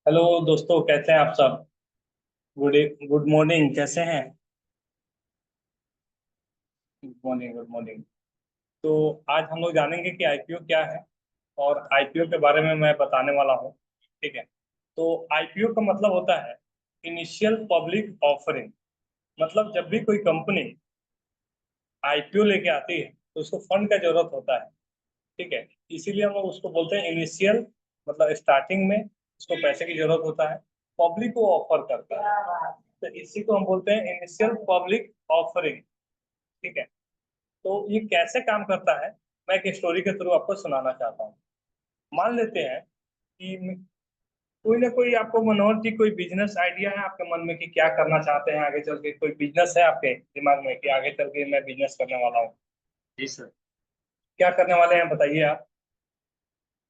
Hello दोस्तों, कैसे हैं आप सब। गुड गुड मॉर्निंग, कैसे हैं। Good morning, good morning. तो आज हम लोग जानेंगे कि आईपीओ क्या है और आईपीओ के बारे में मैं बताने वाला हूँ। ठीक है। तो आईपीओ का मतलब होता है इनिशियल पब्लिक ऑफरिंग। मतलब जब भी कोई कंपनी आईपीओ लेके आती है तो उसको फंड का जरूरत होता है। ठीक है। इसीलिए हम लोग उसको बोलते हैं इनिशियल, मतलब स्टार्टिंग में उसको पैसे की जरूरत होता है, पब्लिक को ऑफर करता है। तो इसी को हम बोलते हैं इनिशियल पब्लिक ऑफरिंग। ठीक है। तो ये कैसे काम करता है, मैं एक स्टोरी के थ्रू आपको सुनाना चाहता हूँ। मान लेते हैं कि कोई ना कोई आपको मनोहर जी कोई बिजनेस आइडिया है आपके मन में कि क्या करना चाहते हैं आगे चल के, कोई बिजनेस है आपके दिमाग में कि आगे चल के मैं बिजनेस करने वाला हूँ। जी सर। क्या करने वाले हैं बताइए आप।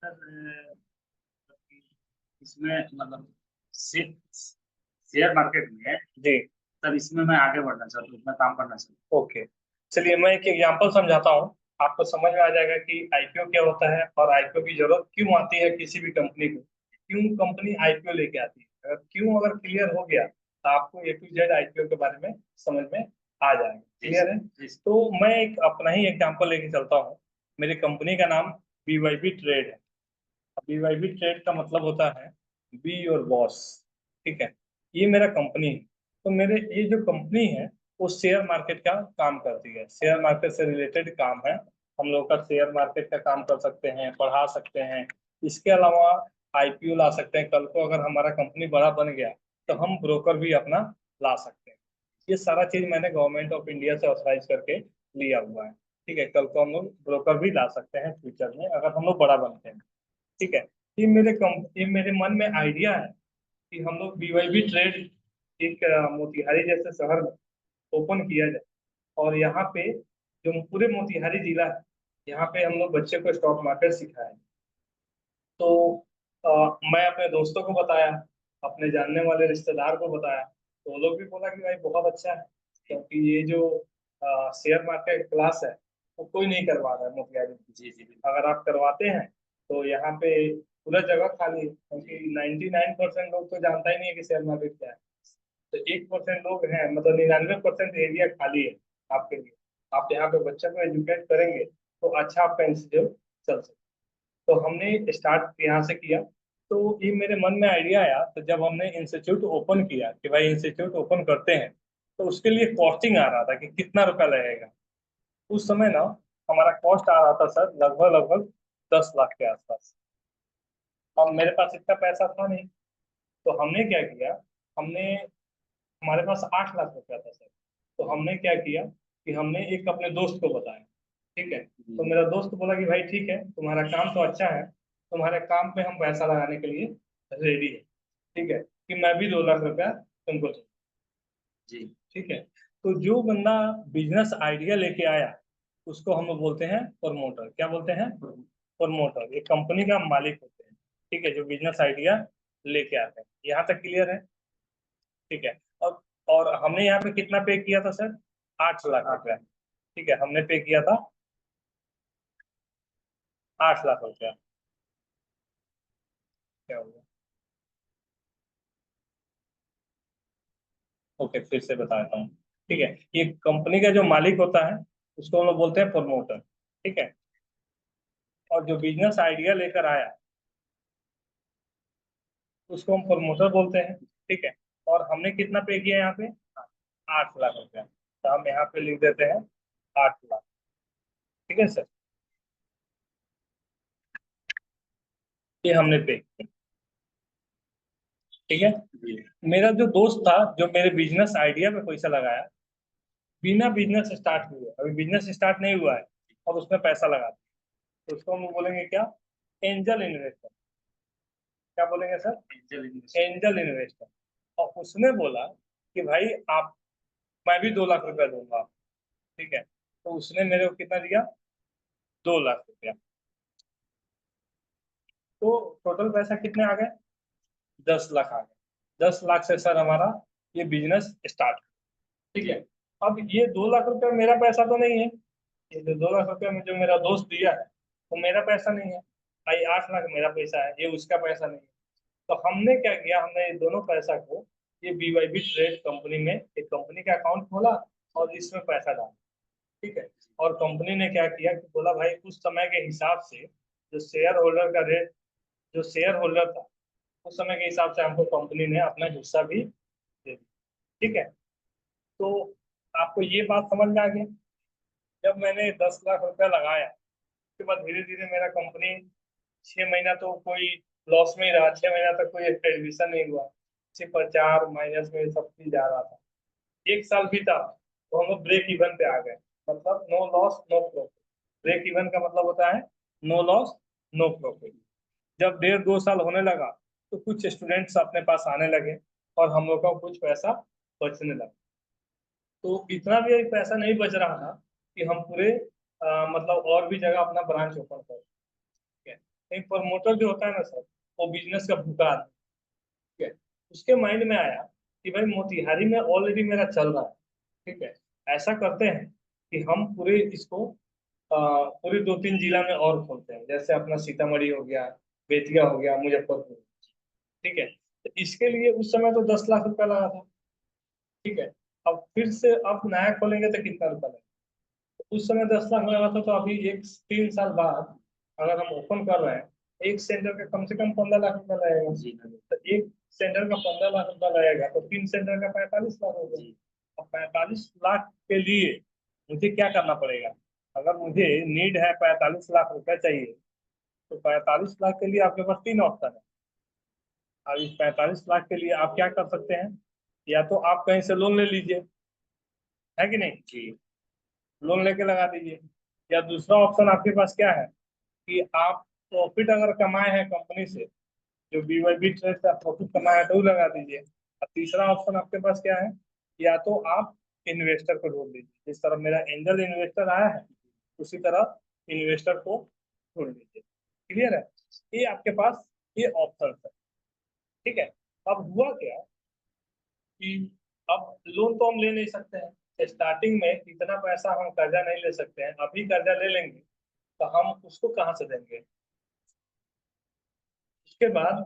सर इसमें मतलब शेयर मार्केट में है। जी। सर इसमें मैं आगे बढ़ना चाहता हूँ, इसमें काम करना चाहता ओके। चलिए मैं एक एग्जांपल समझाता हूँ, आपको समझ में आ जाएगा कि आईपीओ क्या होता है और आईपीओ की जरूरत क्यों आती है किसी भी कंपनी को, क्यों कंपनी आईपीओ लेके आती है। अगर क्लियर हो गया तो आपको ए टू जेड आईपीओ के बारे में समझ में आ जाएगा। हूँ। क्लियर है। जी सर। तो मैं एक अपना ही एग्जांपल लेके चलता हूँ। मेरी कंपनी का नाम बीवाईबी ट्रेड है। बीवाईबी ट्रेड का मतलब होता है बी योर बॉस। ठीक है। ये मेरा कंपनी है। तो मेरे ये जो कंपनी है वो शेयर मार्केट का काम करती है, शेयर मार्केट से रिलेटेड काम है। हम लोग का शेयर मार्केट का काम कर सकते हैं, पढ़ा सकते हैं। इसके अलावा आईपीओ ला सकते हैं। कल को अगर हमारा कंपनी बड़ा बन गया तो हम ब्रोकर भी अपना ला सकते हैं। ये सारा चीज मैंने गवर्नमेंट ऑफ इंडिया से ऑथराइज करके लिया हुआ है। ठीक है। कल को हम लोग ब्रोकर भी ला सकते हैं फ्यूचर में अगर हम लोग बड़ा बनते हैं। ठीक है। ये मेरे मन में आइडिया है कि हम लोग बीवाईबी ट्रेड एक मोतिहारी जैसे शहर में ओपन किया जाए। और यहाँ पे जो पूरे मोतिहारी जिला है, यहाँ पे हम लोग बच्चे को स्टॉक मार्केट सिखाएं। तो अ, मैं अपने दोस्तों को बताया, अपने जानने वाले रिश्तेदार को बताया, तो वो लोग भी बोला कि भाई बहुत अच्छा है, क्योंकि ये जो शेयर मार्केट क्लास है वो कोई नहीं करवा रहा है मोतिहारी में। जी जी बिल्कुल। अगर आप करवाते हैं तो यहाँ पे पूरा जगह खाली है, क्योंकि 99% लोग तो जानता ही नहीं है कि शेयर मार्केट क्या है। तो 1% लोग हैं, मतलब 99% एरिया खाली है आपके लिए। आप यहाँ पे बच्चे को एजुकेट करेंगे तो अच्छा आपका इंस्टीट्यूट चल सकता है। तो हमने स्टार्ट यहाँ से किया। तो ये मेरे मन में आइडिया आया, तो जब हमने इंस्टीट्यूट ओपन किया कि भाई इंस्टीट्यूट ओपन करते हैं, तो उसके लिए कॉस्टिंग आ रहा था कि कितना रुपया लगेगा। उस समय ना हमारा कॉस्ट आ रहा था सर लगभग लगभग 10 लाख के आसपास। अब मेरे पास इतना पैसा था नहीं। तो हमने क्या किया, हमने हमारे पास 8 लाख रुपया था सर। तो हमने क्या किया कि हमने एक अपने दोस्त को बताया। ठीक है। तो जी मेरा दोस्त बोला कि भाई ठीक है, तुम्हारा काम तो अच्छा है, तुम्हारे काम पे हम पैसा लगाने के लिए रेडी है। ठीक है, कि मैं भी 2 लाख रुपया तुमको दूं। जी। ठीक है। तो जो बंदा बिजनेस आइडिया लेके आया उसको हम लोग बोलते हैं प्रमोटर। क्या बोलते हैं। प्रमोटर एक कंपनी का मालिक होते हैं। ठीक है, जो बिजनेस आइडिया लेके आते हैं। यहाँ तक क्लियर है। ठीक है। और हमने यहाँ पे कितना पे किया था सर, 8 लाख रुपया। ठीक है, हमने पे किया था 8 लाख रुपया। क्या होगा। ओके, फिर से बताता हूँ। ठीक है। ये कंपनी का जो मालिक होता है उसको हम लोग बोलते हैं प्रमोटर। ठीक है। और जो बिजनेस आइडिया लेकर आया उसको हम प्रमोटर बोलते हैं। ठीक है। और हमने कितना पे किया यहाँ पे, 8 लाख रुपया। तो हम यहाँ पे लिख देते हैं 8 लाख। ठीक है सर। ये हमने पे किया। ठीक है। जी। मेरा जो दोस्त था जो मेरे बिजनेस आइडिया में पैसा लगाया, बिना बिजनेस स्टार्ट हुए, अभी बिजनेस स्टार्ट नहीं हुआ है और उसमें पैसा लगा दिया, तो उसको हम बोलेंगे क्या, एंजल इन्वेस्टर। क्या बोलेंगे sir, angel investor. Angel investor. और उसने बोला कि भाई आप, मैं भी 2 लाख रुपया दूंगा। ठीक है। तो उसने मेरे को कितना दिया, 2 लाख रुपया। तो टोटल पैसा कितने आ गए, 10 लाख आ गए। 10 लाख से सर हमारा ये बिजनेस स्टार्ट। ठीक है। जी अब ये 2 लाख रुपया मेरा पैसा तो नहीं है, ये जो 2 लाख रुपया में जो मेरा दोस्त दिया है वो मेरा पैसा नहीं है। भाई 8 लाख मेरा पैसा है, ये उसका पैसा नहीं है। तो हमने क्या किया, हमने ये दोनों पैसा को ये BYB ट्रेड कंपनी में एक कंपनी का अकाउंट खोला और इसमें पैसा डाला। ठीक है। और कंपनी ने क्या किया कि बोला भाई उस समय के हिसाब से जो शेयर होल्डर का रेट, जो शेयर होल्डर था उस समय के हिसाब से हमको कंपनी ने अपना हिस्सा भी दे दिया। ठीक है। तो आपको ये बात समझ में आ गई। जब मैंने 10 लाख रुपया लगाया, उसके बाद धीरे धीरे मेरा कंपनी 6 महीना तो कोई लॉस में ही रहा, 6 महीना तक कोई एडमिशन नहीं हुआ, सिर्फ प्रचार माइनस में सब चीज जा रहा था। 1 साल बीता तो हम लोग ब्रेक इवन पे आ गए, मतलब no loss no profit. Break even का मतलब होता है नो लॉस नो प्रॉफिट। जब 1.5-2 साल होने लगा तो कुछ स्टूडेंट्स अपने पास आने लगे और हम लोग का कुछ पैसा बचने लगा। तो इतना भी पैसा नहीं बच रहा था कि हम पूरे मतलब और भी जगह अपना ब्रांच ओपन कर। ठीक है। एक प्रमोटर जो होता है ना सर, वो बिजनेस का भूखा आदमी। ठीक है। उसके माइंड में आया कि भाई मोतिहारी में ऑलरेडी मेरा चल रहा है। ठीक है। ऐसा करते हैं कि हम पूरे इसको पूरे 2-3 जिला में और खोलते हैं, जैसे अपना सीतामढ़ी हो गया, बेतिया हो गया, मुजफ्फरपुर। ठीक है। तो इसके लिए उस समय तो 10 लाख रुपया लगा था। ठीक है। अब फिर से अब नया खोलेंगे तो कितना रुपया लगेगा? तो उस समय 10 लाख लगा था, तो अभी 3 साल बाद अगर हम ओपन कर रहे हैं, एक सेंटर का कम से कम 15 लाख रुपया लगेगा। जी तो एक सेंटर का 15 लाख रुपया लगेगा तो 3 सेंटर का 45 लाख हो गया। जी अब 45 लाख के लिए मुझे क्या करना पड़ेगा? अगर मुझे नीड है 45 लाख रुपया चाहिए, तो 45 लाख के लिए आपके पास 3 ऑप्शन है। अब इस 45 लाख के लिए आप क्या कर सकते हैं? या तो आप कहीं से लोन ले लीजिए, है कि नहीं? जी लोन लेके लगा दीजिए। या दूसरा ऑप्शन आपके पास क्या है कि आप प्रॉफिट अगर कमाए हैं कंपनी से, जो BYB ट्रेड से प्रॉफिट कमाया है तो वो लगा दीजिए। और तीसरा ऑप्शन आपके पास क्या है? या तो आप इन्वेस्टर को ढूंढ लीजिए, जिस तरह मेरा एंजल इन्वेस्टर आया है उसी तरह इन्वेस्टर को ढूंढ लीजिए। क्लियर है? ये आपके पास ये ऑप्शन है। ठीक है। अब हुआ क्या कि अब लोन तो हम ले नहीं सकते हैं, स्टार्टिंग में इतना पैसा हम कर्जा नहीं ले सकते हैं। अभी कर्जा ले लेंगे तो हम उसको कहाँ से देंगे? उसके बाद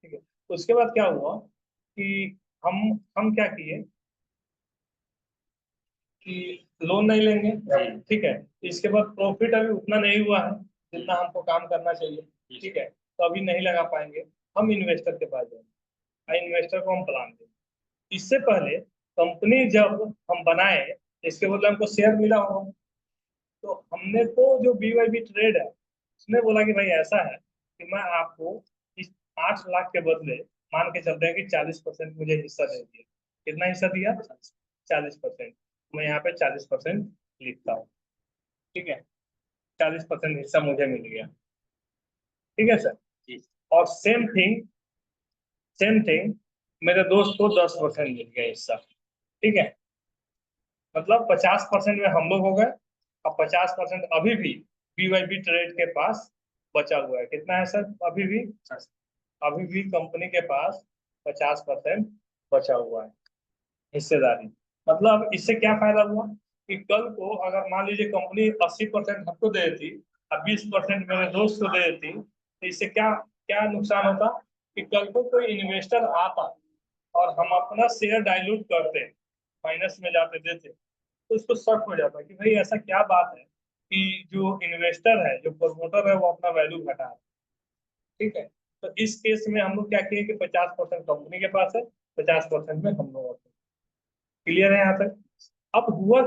ठीक है, उसके बाद क्या हुआ कि हम क्या किए कि लोन नहीं लेंगे। जी ठीक है। इसके बाद प्रॉफिट अभी उतना नहीं हुआ है जितना हमको काम करना चाहिए। ठीक है। तो अभी नहीं लगा पाएंगे, हम इन्वेस्टर के पास जाएंगे, इन्वेस्टर को हम प्लान देंगे। इससे पहले कंपनी जब हम बनाए, इसके बदले हमको शेयर मिला होगा। तो हमने तो जो BYB ट्रेड है उसने बोला कि भाई ऐसा है कि मैं आपको इस 8 लाख के बदले मान के चलते हैं कि 40% मुझे हिस्सा दे दिया। कितना हिस्सा दिया? 40%। मैं यहाँ पे 40% लिखता हूँ। ठीक है। 40% हिस्सा मुझे मिल गया। ठीक है सर। जी और सेम थिंग मेरे दोस्त को 10% मिल गया हिस्सा। ठीक है। मतलब 50% में हम लोग हो गए। अब 50% अभी भी BYB ट्रेड के पास बचा हुआ है। कितना है सर? अभी भी कंपनी के पास 50% बचा हुआ है हिस्सेदारी। मतलब इससे क्या फायदा हुआ कि कल को अगर मान लीजिए कंपनी 80% हमको दे देती और 20% मेरे दोस्त को दे देती, तो इससे क्या क्या नुकसान होता कि कल को कोई इन्वेस्टर आता और हम अपना शेयर डाइल्यूट करते, माइनस में जाते देते, तो उसको शक हो जाता कि भाई ऐसा क्या बात है कि जो इन्वेस्टर है, जो प्रमोटर है, वो अपना वैल्यू घटा रहा है। ठीक है। तो इस केस में हम लोग क्या किए कि 50% कंपनी के पास है, 50% में हम लोग। क्लियर है यहाँ तक? अब हुआ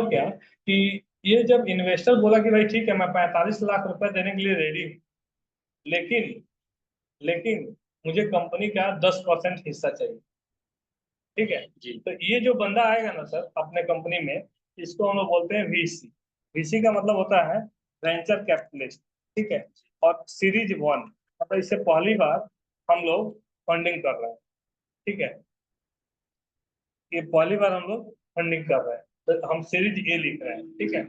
क्या कि ये जब इन्वेस्टर बोला कि भाई ठीक है मैं 45 लाख रुपए देने के लिए रेडी हूँ, लेकिन लेकिन मुझे कंपनी का 10% हिस्सा चाहिए। ठीक है। जी तो ये जो बंदा आएगा ना सर अपने कंपनी में, इसको हम लोग बोलते हैं VC। VC का मतलब होता है वेंचर कैपिटलिस्ट। ठीक है। और सीरीज 1 मतलब इससे पहली बार हम लोग फंडिंग कर रहे हैं। ठीक है। ये पहली बार हम लोग फंडिंग कर रहे हैं, तो हम सीरीज A लिख रहे हैं। ठीक है।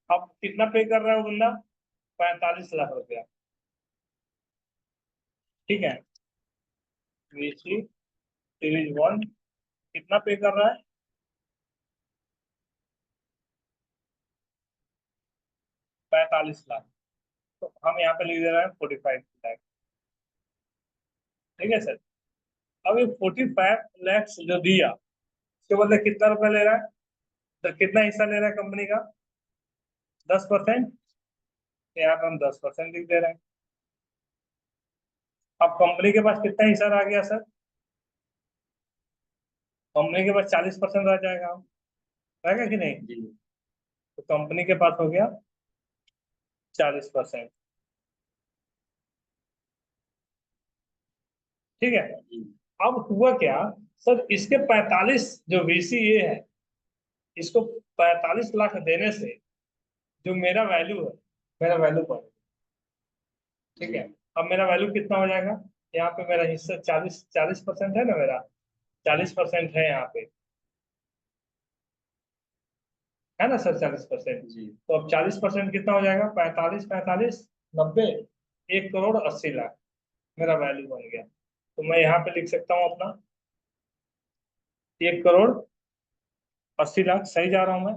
अब कितना पे कर रहा है वो बंदा? 45 लाख रुपया। ठीक है। VC सीरीज 1 कितना पे कर रहा है? 45 लाख, तो हम यहाँ पे लिख दे रहे हैं 45 लाख। ठीक है सर। अब ये 45 लैक्स जो दिया, उसके बदले कितना रुपया ले रहा है, तो कितना हिस्सा ले रहा है कंपनी का, 10%। यहाँ पे हम 10% लिख दे रहे हैं। अब कंपनी के पास कितना हिस्सा रह गया सर, कंपनी के पास 40% रह जाएगा, रहेगा कि नहीं, जी तो कंपनी के पास हो गया 40%। ठीक है। जी अब हुआ क्या सर, इसके 45 जो VCA है, इसको 45 लाख देने से जो मेरा वैल्यू है, मेरा वैल्यू बढ़, ठीक है। अब मेरा वैल्यू कितना हो जाएगा, यहाँ पे मेरा हिस्सा 40% है ना, मेरा 40% है यहाँ पे, है ना सर, 40%। जी तो अब 40% कितना हो जाएगा, 45 45 90, 1,80,00,000 मेरा वैल्यू बन गया। तो मैं यहाँ पे लिख सकता हूँ अपना 1,80,00,000, सही जा रहा हूँ मैं।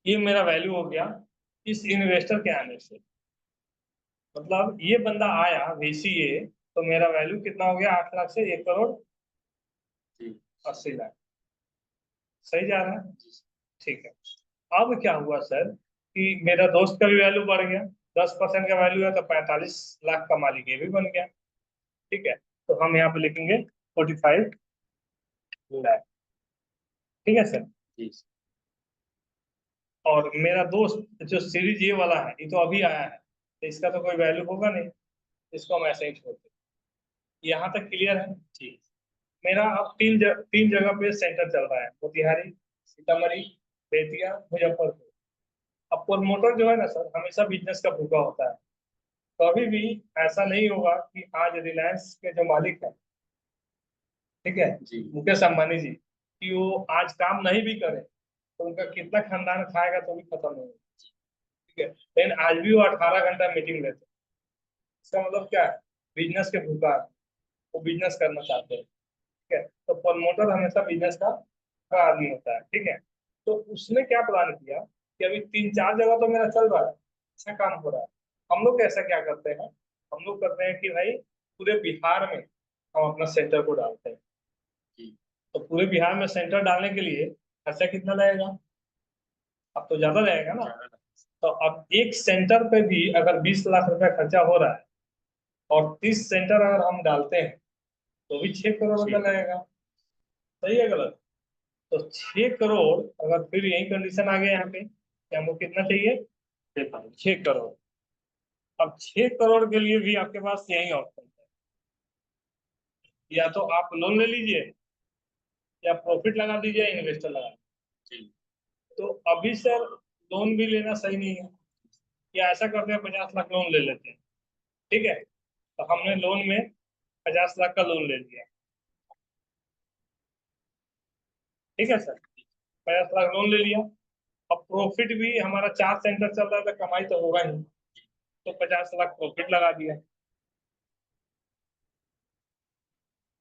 ये मेरा वैल्यू हो गया इस इन्वेस्टर के आने से। मतलब ये बंदा आया VCA, तो मेरा वैल्यू कितना हो गया, 8 लाख से 1,80,00,000, सही जा रहा है। ठीक है। अब क्या हुआ सर कि मेरा दोस्त का भी वैल्यू बढ़ गया, 10% का वैल्यू है तो 45 लाख का मालिक ये भी बन गया। ठीक है। तो हम यहाँ पे लिखेंगे 45 लाख। ठीक है सर। जी और मेरा दोस्त जो सीरीज ये वाला है, ये तो अभी आया है, तो इसका तो कोई वैल्यू होगा नहीं, इसको हम ऐसे ही छोड़ते हैं। यहाँ तक क्लियर है। ठीक। मेरा अब तीन जगह पे सेंटर चल रहा है, मोतिहारी, सीतामढ़ी, बेतिया, मुजफ्फरपुर। अब प्रमोटर जो है ना सर, हमेशा बिजनेस का भूखा होता है। कभी भी ऐसा नहीं होगा कि आज रिलायंस के जो मालिक है, ठीक है, जी मुकेश अंबानी जी, कि वो आज काम नहीं भी करे तो उनका कितना खानदान खाएगा तो भी खत्म नहीं होगा। ठीक है। लेकिन आज भी वो 18 घंटा मीटिंग लेते हैं। इसका मतलब क्या है, बिजनेस के भूखा है, वो बिजनेस करना चाहते हैं। ठीक है। तो प्रमोटर हमेशा बिजनेस का आदमी होता है। ठीक है। तो उसने क्या प्लान किया कि अभी 3 4 जगह तो मेरा चल रहा है, अच्छा काम हो रहा है। हम लोग ऐसा क्या करते हैं, हम लोग करते हैं कि भाई पूरे बिहार में हम अपना सेंटर को डालते हैं। जी तो पूरे बिहार में सेंटर डालने के लिए खर्चा कितना लगेगा, अब तो ज्यादा लगेगा ना। ज़्यादा तो अब एक सेंटर पे भी अगर 20 लाख रुपया खर्चा हो रहा है, और 30 सेंटर अगर हम डालते हैं तो भी 6 करोड़ रुपया जी लगेगा। सही है गलत, तो 6 करोड़, अगर फिर यही कंडीशन आ गया यहाँ पे कि हमको कितना चाहिए, 6 करोड़। अब 6 करोड़ के लिए भी आपके पास यही ऑप्शन है, या तो आप लोन ले लीजिए, या प्रॉफिट लगा दीजिए, इन्वेस्टर लगा दीजिए। जी तो अभी सर लोन भी लेना सही नहीं है, या ऐसा करते हैं 50 लाख लोन ले लेते हैं। ठीक है। तो हमने लोन में 50 लाख का लोन ले लिया। ठीक है सर, 50 लाख लोन ले लिया। अब प्रॉफिट भी हमारा 4 सेंटर चल रहा है, तो कमाई तो होगा नहीं, तो 50 लाख प्रॉफिट लगा दिया।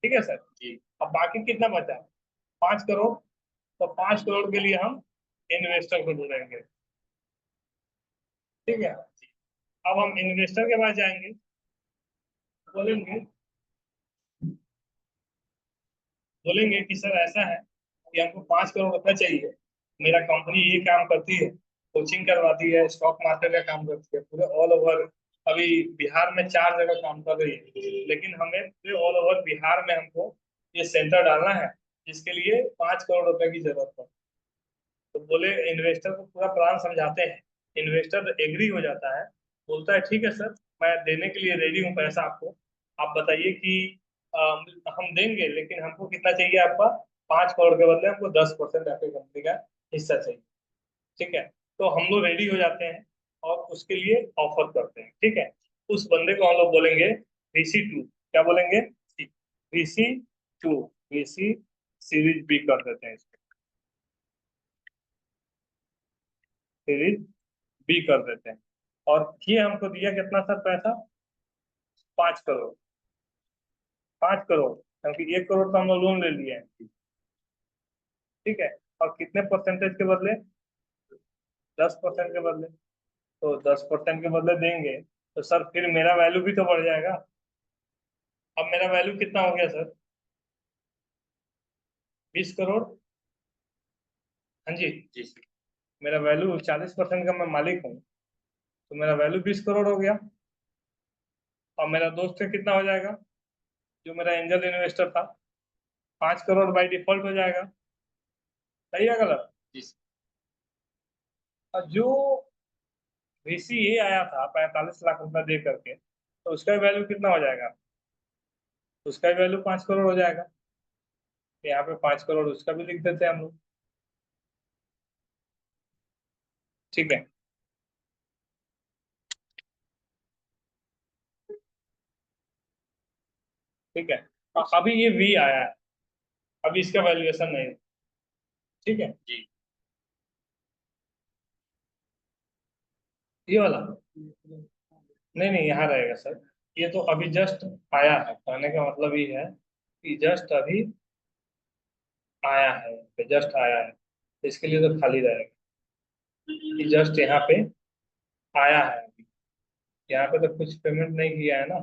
ठीक है सर। जी अब बाकी कितना बचा, 5 करोड़। तो 5 करोड़ के लिए हम इन्वेस्टर को ढूंढेंगे। ठीक है। अब हम इन्वेस्टर के पास जाएंगे, बोलेंगे बोलेंगे कि सर ऐसा है कि हमको 5 करोड़ रुपया चाहिए, मेरा कंपनी ये काम करती है, कोचिंग करवाती है, स्टॉक मार्केट का काम करती है, पूरे ऑल ओवर। अभी बिहार में 4 जगह काम कर रही है, लेकिन हमें पूरे ऑल ओवर बिहार में हमको ये सेंटर डालना है, जिसके लिए 5 करोड़ रुपए की जरूरत है। तो बोले, इन्वेस्टर को पूरा प्लान समझाते हैं, इन्वेस्टर एग्री हो जाता है, बोलता है ठीक है सर, मैं देने के लिए रेडी हूँ पैसा आपको। आप बताइए कि हम देंगे, लेकिन हमको कितना चाहिए आपका, 5 करोड़ के बदले हमको 10% आपकी कंपनी का हिस्सा चाहिए। ठीक है। तो हम लोग रेडी हो जाते हैं और उसके लिए ऑफर करते हैं। ठीक है। उस बंदे को हम लोग बोलेंगे VC2, क्या बोलेंगे, VC2, VC सीरीज बी कर देते हैं, सीरीज बी कर देते हैं। और ये हमको दिया कितना सर पैसा, 5 करोड़। 5 करोड़, क्योंकि 1 करोड़ तो हम लोग लोन ले लिए हैं। ठीक है। और कितने परसेंटेज के बदले? 10% के बदले। तो 10% के बदले देंगे तो सर फिर मेरा वैल्यू भी तो बढ़ जाएगा। अब मेरा वैल्यू कितना हो गया सर? 20 करोड़। हाँ जी। जी सर। मेरा वैल्यू 40% का मैं मालिक हूँ, तो मेरा वैल्यू 20 करोड़ हो गया। और मेरा दोस्त का कितना हो जाएगा, जो मेरा एंजल इन्वेस्टर था? 5 करोड़ बाई डिफॉल्ट हो जाएगा। सही है गलत? जी सर। और जो VCA आया था 45 लाख रुपया दे करके, तो उसका वैल्यू कितना हो जाएगा? उसका वैल्यू 5 करोड़ हो जाएगा। तो यहाँ पे 5 करोड़ उसका भी लिख देते हैं हम लोग। ठीक है। ठीक है। और अभी ये V आया है, अभी इसका वैल्यूएशन नहीं है। ठीक है। जी। ये वाला नहीं नहीं, यहाँ रहेगा सर। ये तो अभी जस्ट आया है, कहने का मतलब ये है कि जस्ट अभी आया है, जस्ट आया है, इसके लिए तो खाली रहेगा कि जस्ट यहाँ पे आया है अभी। यहाँ पे तो कुछ पेमेंट नहीं किया है ना।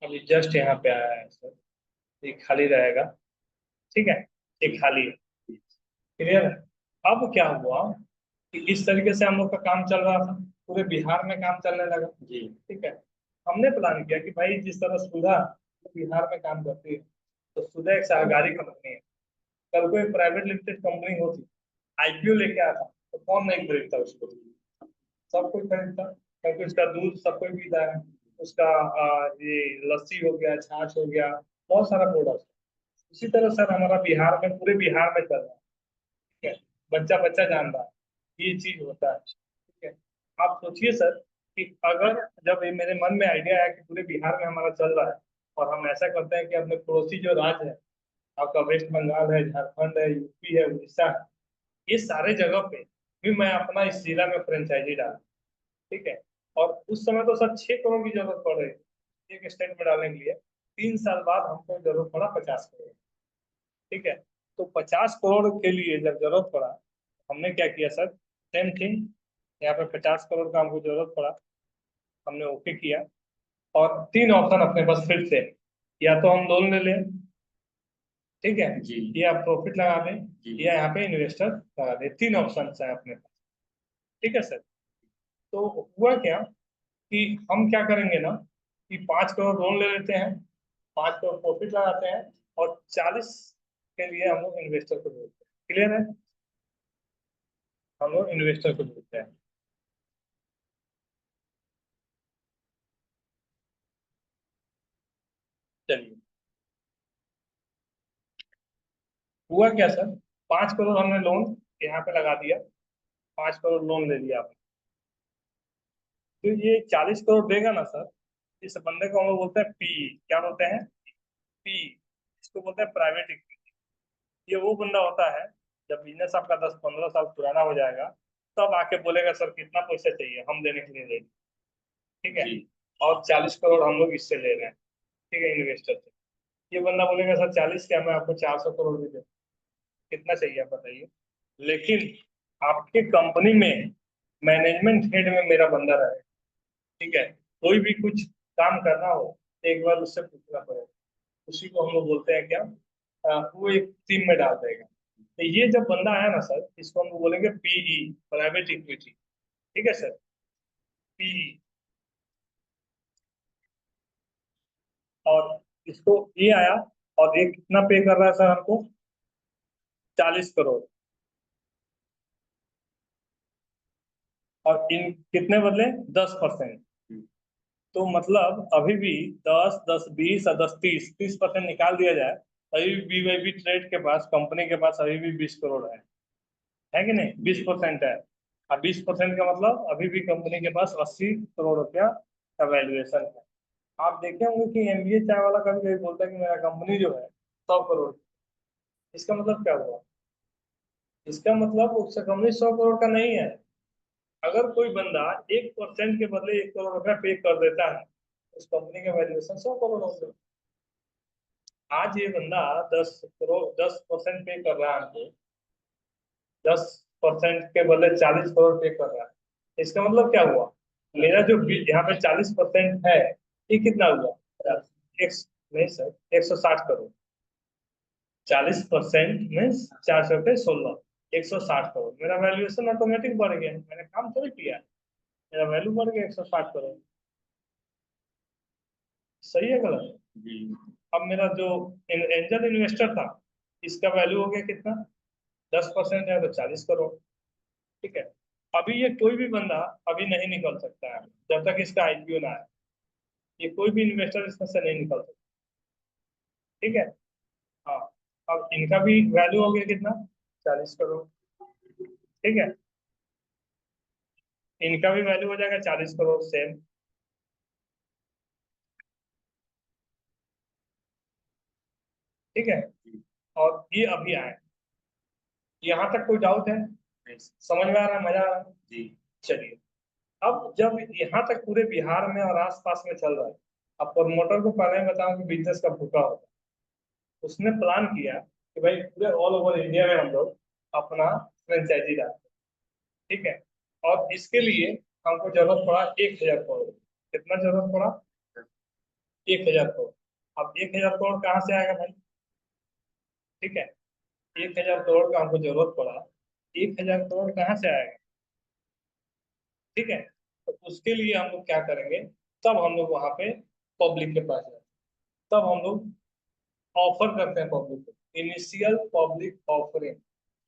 अभी जस्ट यहाँ पे आया है सर, ये खाली रहेगा। ठीक है, ये खाली है। क्लियर है? अब क्या हुआ कि इस तरीके से हम लोग का काम चल रहा था, पूरे बिहार में काम चलने लगा। जी। ठीक है। हमने प्लान किया कि भाई जिस तरह सुधा बिहार में काम करती है, तो सुधा एक सहकारी कंपनी है। कल को एक प्राइवेट लिमिटेड कंपनी होती, IPO लेके आता, तो कौन नहीं खरीदता उसको? सब कोई खरीदता, क्योंकि उसका दूध सब कोई पीता है। उसका ये लस्सी हो गया, छाछ हो गया, बहुत सारा प्रोडक्ट। उसी तरह सर हमारा बिहार में, पूरे बिहार में चल रहा है। ठीक है। बच्चा बच्चा जान रहा है ये चीज होता है। ठीक है। आप सोचिए सर कि अगर जब ये मेरे मन में आइडिया आया कि पूरे बिहार में हमारा चल रहा है, और हम ऐसा करते हैं कि अपने पड़ोसी जो राज्य है, आपका वेस्ट बंगाल है, झारखंड है, यूपी है, उड़ीसा है, ये सारे जगह पे भी मैं अपना इस जिला में फ्रेंचाइजी डाला। ठीक है। और उस समय तो सर 6 करोड़ की जरूरत पड़ रही थी एक स्टेट में डालने के लिए। 3 साल बाद हमको जरूरत पड़ा 50 करोड़। ठीक है। तो 50 करोड़ के लिए जब जरूरत पड़ा, हमने क्या किया सर? सेम थिंग, यहाँ पे 50 करोड़ का हमको जरूरत पड़ा, हमने ओके किया। और 3 ऑप्शन अपने पास फिर से, या तो हम लोन ले लें, ठीक है, जी। या प्रॉफिट लगा दें, जी। या यहाँ पे इन्वेस्टर लगा दें। 3 ऑप्शन है अपने पास। ठीक है सर। तो हुआ क्या कि हम क्या करेंगे ना, कि 5 करोड़ लोन ले लेते हैं, 5 करोड़ प्रॉफिट लगाते हैं, और 40 के लिए हम लोग इन्वेस्टर को देते हैं। क्लियर है? हम लोग इन्वेस्टर को देते हैं। चलिए, हुआ क्या सर? 5 करोड़ हमने लोन यहाँ पे लगा दिया, 5 करोड़ लोन ले लिया आपने। तो ये 40 करोड़ देगा ना सर, इस बंदे को हम लोग बोलते हैं पी। क्या बोलते हैं? पी। इसको बोलते हैं प्राइवेट इक्विटी। ये वो बंदा होता है, जब बिजनेस आपका 10-15 साल पुराना हो जाएगा, तब आके बोलेगा सर कितना पैसा चाहिए, हम देने के लिए रेडी। ठीक है। जी। और 40 करोड़ हम लोग इससे ले रहे हैं। ठीक है, इन्वेस्टर से। ये बंदा बोलेगा सर 40 क्या, मैं आपको 400 करोड़ भी दे, कितना चाहिए आप बताइए। लेकिन आपकी कंपनी में मैनेजमेंट हेड में मेरा बंदा रहे। ठीक है। कोई भी कुछ काम करना हो तो एक बार उससे पूछना पड़ेगा। उसी को हम लोग बोलते हैं क्या, वो एक टीम में डाल देगा। तो ये जब बंदा आया ना सर, इसको हम लोग बोलेंगे PE, प्राइवेट इक्विटी। ठीक है सर, PE। और इसको ये आया, और ये कितना पे कर रहा है सर हमको? 40 करोड़। और इन कितने बदले? 10%। तो मतलब अभी भी 10, 10, 20 और 10, 30 30% निकाल दिया जाए, अभी भी BYB ट्रेड के पास, कंपनी के पास अभी भी 20 करोड़ है कि नहीं? 20% है। और 20% का मतलब अभी भी कंपनी के पास 80 करोड़ रुपया का वैल्यूएशन है। आप देखे होंगे कि MBA चाय वाला कभी कभी बोलता है कि मेरा कंपनी जो है 100 करोड़। इसका मतलब क्या हुआ? इसका मतलब उसका कंपनी 100 करोड़ का नहीं है। अगर कोई बंदा 1% के बदले 1 करोड़ रुपया पे कर देता है, उस कंपनी का वैल्यूएशन 100 करोड़ हो गया। आज ये बंदा 10 करोड़ 10% पे कर रहा है हमको, 10% के बदले 40 करोड़ पे कर रहा है। इसका मतलब क्या हुआ, मेरा जो यहाँ पे 40% है, ये कितना हुआ, एक नहीं सर 160 करोड़। 40% में 400 पे 16, 160 करोड़ मेरा वैल्यूएशन ऑटोमेटिक बढ़ गया, मैंने काम थोड़ी किया, मेरा वैल्यू बढ़ गया 160 करोड़। सही है गलत? जी अब मेरा जो एंजल इन्वेस्टर था, इसका वैल्यू हो गया कितना, 10% है तो 40 करोड़। ठीक है, अभी ये कोई भी बंदा अभी नहीं निकल सकता है जब तक इसका आईपीओ ना आए, ये कोई भी इन्वेस्टर इसमें से नहीं निकल सकता। ठीक है, हाँ। अब इनका भी वैल्यू हो गया कितना, 40 करोड़। ठीक है, इनका भी वैल्यू हो जाएगा 40 करोड़ सेम। ठीक है, और ये अभी आए, यहाँ तक कोई डाउट है, समझ में आ रहा है, मजा आ रहा है? जी चलिए, अब जब यहाँ तक पूरे बिहार में और आसपास में चल रहा है, अब प्रमोटर को पहले ही बताऊं कि बिजनेस का भूखा होता है, उसने प्लान किया कि भाई पूरे ऑल ओवर इंडिया में हम लोग अपना फ्रेंचाइजी डालते हैं। ठीक है, और इसके लिए हमको जरूरत पड़ा 1,000 करोड़। कितना जरूरत पड़ा, 1,000 करोड़। अब 1,000 करोड़ कहाँ से आएगा भाई? ठीक है, 1,000 करोड़ का हमको जरूरत पड़ा, 1,000 करोड़ कहाँ से आएगा? ठीक है, तो उसके लिए हम लोग क्या करेंगे, तब हम लोग वहां पे पब्लिक के पास जाते हैं, तब हम लोग ऑफर करते हैं पब्लिक को, इनिशियल पब्लिक ऑफरिंग।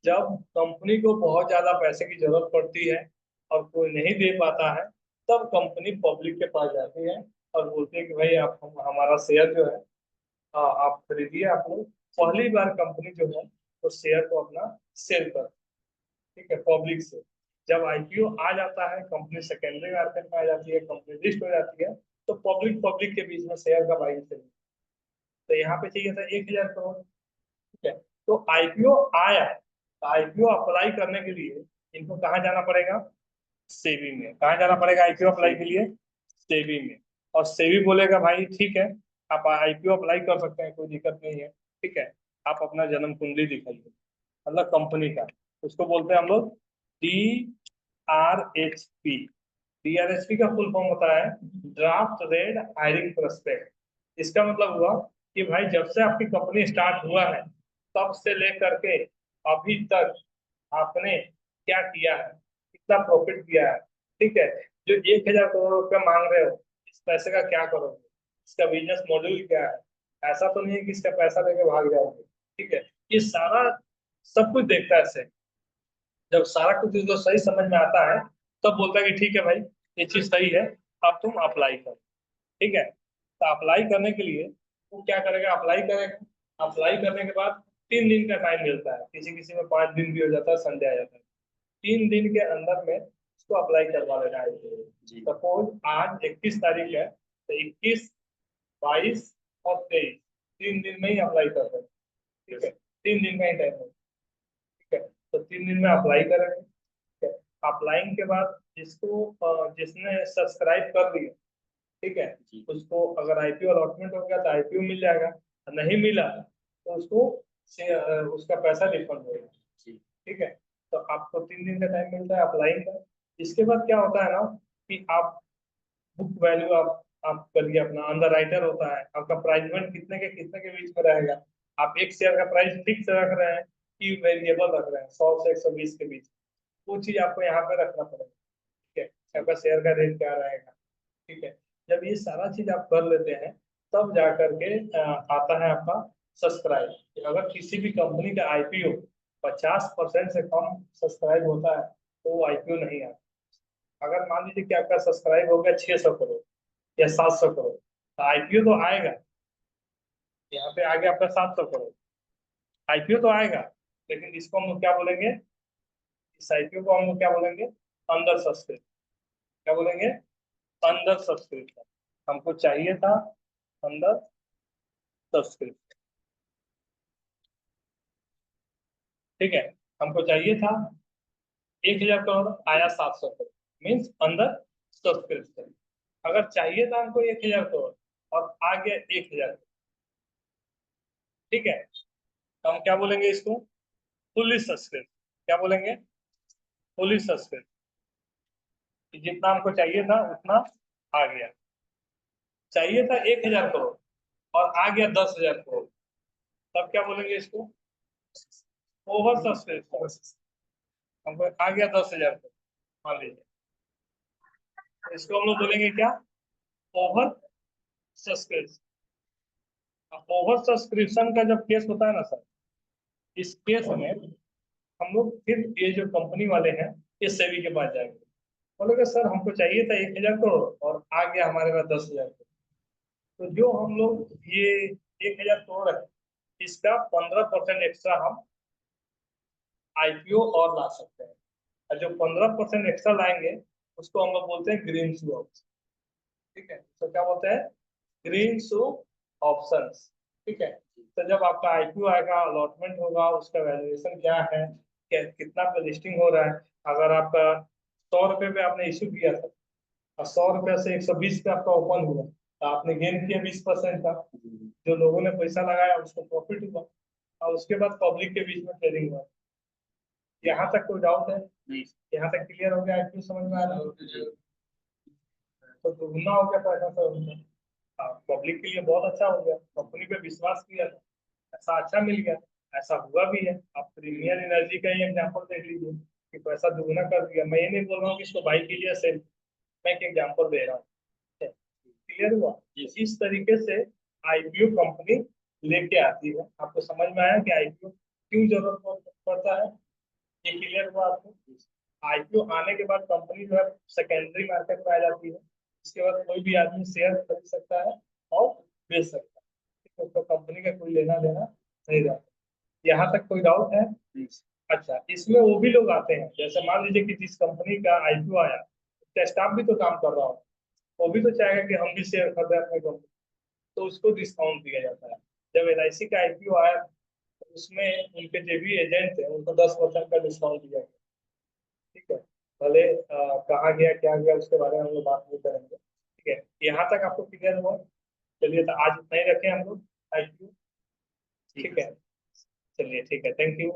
जब कंपनी को बहुत ज्यादा पैसे की जरूरत पड़ती है और कोई नहीं दे पाता है, तब कंपनी पब्लिक के पास जाती है और बोलती है कि भाई आप हमारा शेयर जो है, आप खरीदिए। आप लोग पहली बार कंपनी जो है वो शेयर को अपना सेल कर, ठीक है, पब्लिक से। जब आईपीओ आ जाता है, कंपनी सेकेंडरी मार्केट में आ जाती है, कंपनी लिस्ट हो जाती है, तो पब्लिक पब्लिक के बीच में शेयर का बाइंग चलेगी। तो यहाँ पे चाहिए था 1,000 करोड़। ठीक है, तो आईपीओ आया, तो आईपीओ अप्लाई करने के लिए इनको कहाँ जाना पड़ेगा, सेबी में। कहाँ जाना पड़ेगा आईपीओ अप्लाई के लिए, सेबी में। और सेबी बोलेगा भाई ठीक है, आप आईपीओ अप्लाई कर सकते हैं, कोई दिक्कत नहीं है। ठीक है, आप अपना जन्म कुंडली दिखाइए, मतलब कंपनी का, उसको बोलते हैं हम लोग DRHP। DRHP का फुल फॉर्म होता है ड्राफ्ट रेड हायरिंग प्रोस्पेक्ट। इसका मतलब हुआ कि भाई जब से आपकी कंपनी स्टार्ट हुआ है, तब से लेकर के अभी तक आपने क्या किया है, कितना प्रॉफिट किया है। ठीक है, जो 1,000 करोड़ रुपया मांग रहे हो, इस पैसे का क्या करोगे, इसका बिजनेस मॉड्यूल क्या है। ऐसा तो नहीं है कि इसका पैसा लेके भाग जाओगे। ठीक है, ये सारा सब कुछ देखता है से। जब सारा कुछ इसको सही समझ में आता है, तब बोलता है कि ठीक है भाई, ये चीज सही है, अब तुम अप्लाई करो। ठीक है, तो अप्लाई करने के लिए वो क्या करेगा, अप्लाई करेगा। अप्लाई करने के बाद 3 दिन का टाइम मिलता है, किसी किसी में 5 दिन भी हो जाता है, संडे आ जाता है। 3 दिन के अंदर में उसको अप्लाई करवा लेना है। सपोज आज 21 तारीख है, तो 21, 22 और 23, 3 दिन में ही अप्लाई कर देना। ठीक है, 3 दिन का ही टाइम है। ठीक है, तो 3 दिन में अप्लाई करेंगे। ठीक है, अप्लाइंग के बाद जिसने सब्सक्राइब कर लिया, ठीक है, उसको अगर आईपीओ अलॉटमेंट हो गया तो आईपीओ मिल जाएगा, और नहीं मिला तो उसको उसका पैसा रिफंड होगा। ठीक है, तो आपको 3 दिन का टाइम मिलता है अप्लाइंग का। इसके बाद क्या होता है ना, कि आप बुक वैल्यू आप करिए, अपना अंडर राइटर होता है, आपका प्राइस पॉइंट कितने के कितने के बीच में रहेगा। आप एक शेयर का प्राइस फिक्स रख रहे हैं कि वेरिएबल रख रहे हैं, 100 से 120 के बीच, वो चीज आपको यहाँ पे रखना पड़ेगा। ठीक है, आपका शेयर का रेट क्या रहेगा। ठीक है, जब ये सारा चीज आप कर लेते हैं, तब जा करके आता है आपका सब्सक्राइब। अगर किसी भी कंपनी का आईपीओ 50% से कम सब्सक्राइब होता है, तो वो आईपीओ नहीं आता। अगर मान लीजिए कि आपका सब्सक्राइब हो गया 600 करोड़ या 700 करोड़, तो आईपीओ तो आएगा, यहाँ पे आ गया आपका 700 करोड़, आईपीओ तो आएगा। लेकिन इसको हम लोग क्या बोलेंगे, इस आईपीओ को हम लोग क्या बोलेंगे, अंडर सब्सक्रिप्ट। क्या बोलेंगे, अंडर सब्सक्रिप्ट। हमको चाहिए था अंडर सब्सक्रिप्ट। ठीक है, हमको चाहिए था 1,000 करोड़, आया 700 करोड़, मीन्स अंडर सब्सक्रिप्शन। अगर चाहिए था हमको 1000 करोड़ और आ गया 1000 करोड़, ठीक है, तो हम क्या बोलेंगे इसको? Fully subscribe. क्या बोलेंगे? Fully subscribe. जितना हमको चाहिए था उतना आ गया। चाहिए था 1000 करोड़ और आ गया 10,000 करोड़, तब क्या बोलेंगे इसको? Over subscription. हमको आ गया 10,000 करोड़ मान लीजिए, तो इसको हम लोग बोलेंगे क्या? Over subscription. ओवर सब्सक्रिप्शन का जब केस होता है ना सर, इस केस में हम लोग फिर ये जो कंपनी वाले हैं ये सेबी के पास जाएंगे, बोलेंगे सर हमको चाहिए था 1000 करोड़ और आ गया हमारे पास 10,000 करोड़। तो जो हम लोग ये 1000 करोड़ है, इसका 15% एक्स्ट्रा हम आईपीओ और ला सकते हैं। और जो 15% एक्स्ट्रा लाएंगे उसको हम लोग बोलते हैं ग्रीन शू ऑप्शन। ठीक है, तो क्या बोलते हैं? ग्रीन शू ऑप्शंस। ठीक है, तो जब आपका आईपीओ आएगा, अलॉटमेंट होगा, उसका वैल्यूएशन क्या है, क्या कितना पे लिस्टिंग हो रहा है, अगर आपका 100 रुपये पे आपने इश्यू किया था और 100 रुपये से 120 पे आपका ओपन हुआ, तो आपने गेन किया 20% का। जो लोगों ने पैसा लगाया उसको प्रॉफिट हुआ, और उसके बाद पब्लिक के बीच में ट्रेडिंग हुआ। यहाँ तक कोई डाउट है? नहीं। यहाँ तक क्लियर हो गया? आईपीओ समझ में आ रहा है? तो दुगना हो गया पैसा सर उनका। पब्लिक के लिए बहुत अच्छा हो गया, कंपनी पे विश्वास किया था, ऐसा अच्छा मिल गया, ऐसा हुआ भी है। आप प्रीमियर एनर्जी का ही एग्जाम्पल देख लीजिए कि पैसा दुगना कर दिया। मैं ये नहीं बोल रहा हूँ कि इसको बाई कीजिए सेल, मैं एक एग्जाम्पल दे रहा हूँ। क्लियर हुआ? इस तरीके से आईपीओ कंपनी लेके आती है। आपको समझ में आया कि आईपीओ क्यों जरूरत पड़ता है? ये क्लियर हुआ आपको? आईपीओ आने के बाद कंपनी जो है सेकेंडरी मार्केट में आ जाती है। इसके बाद कोई भी आदमी शेयर खरीद सकता है और बेच सकता है। ठीक है, तो कंपनी का कोई लेना देना नहीं रहता। यहाँ तक कोई डाउट है? अच्छा, इसमें वो भी लोग आते हैं, जैसे मान लीजिए कि जिस कंपनी का आईपीओ आया उसका स्टाफ भी तो काम कर रहा हो, वो भी तो चाहेगा कि हम भी शेयर खरीदें अपने कंपनी, तो उसको डिस्काउंट दिया जाता है। जब एलआईसी का आईपीओ आया तो उसमें उनके जो भी एजेंट थे उनको 10% का डिस्काउंट दिया गया। ठीक है, भले कहाँ गया क्या गया उसके बारे में हम लोग बात नहीं करेंगे। ठीक है, यहाँ तक आपको क्लियर हुआ? चलिए, तो आज इतना ही रखें हम लोग आईपीओ। ठीक है, चलिए ठीक है, थैंक यू।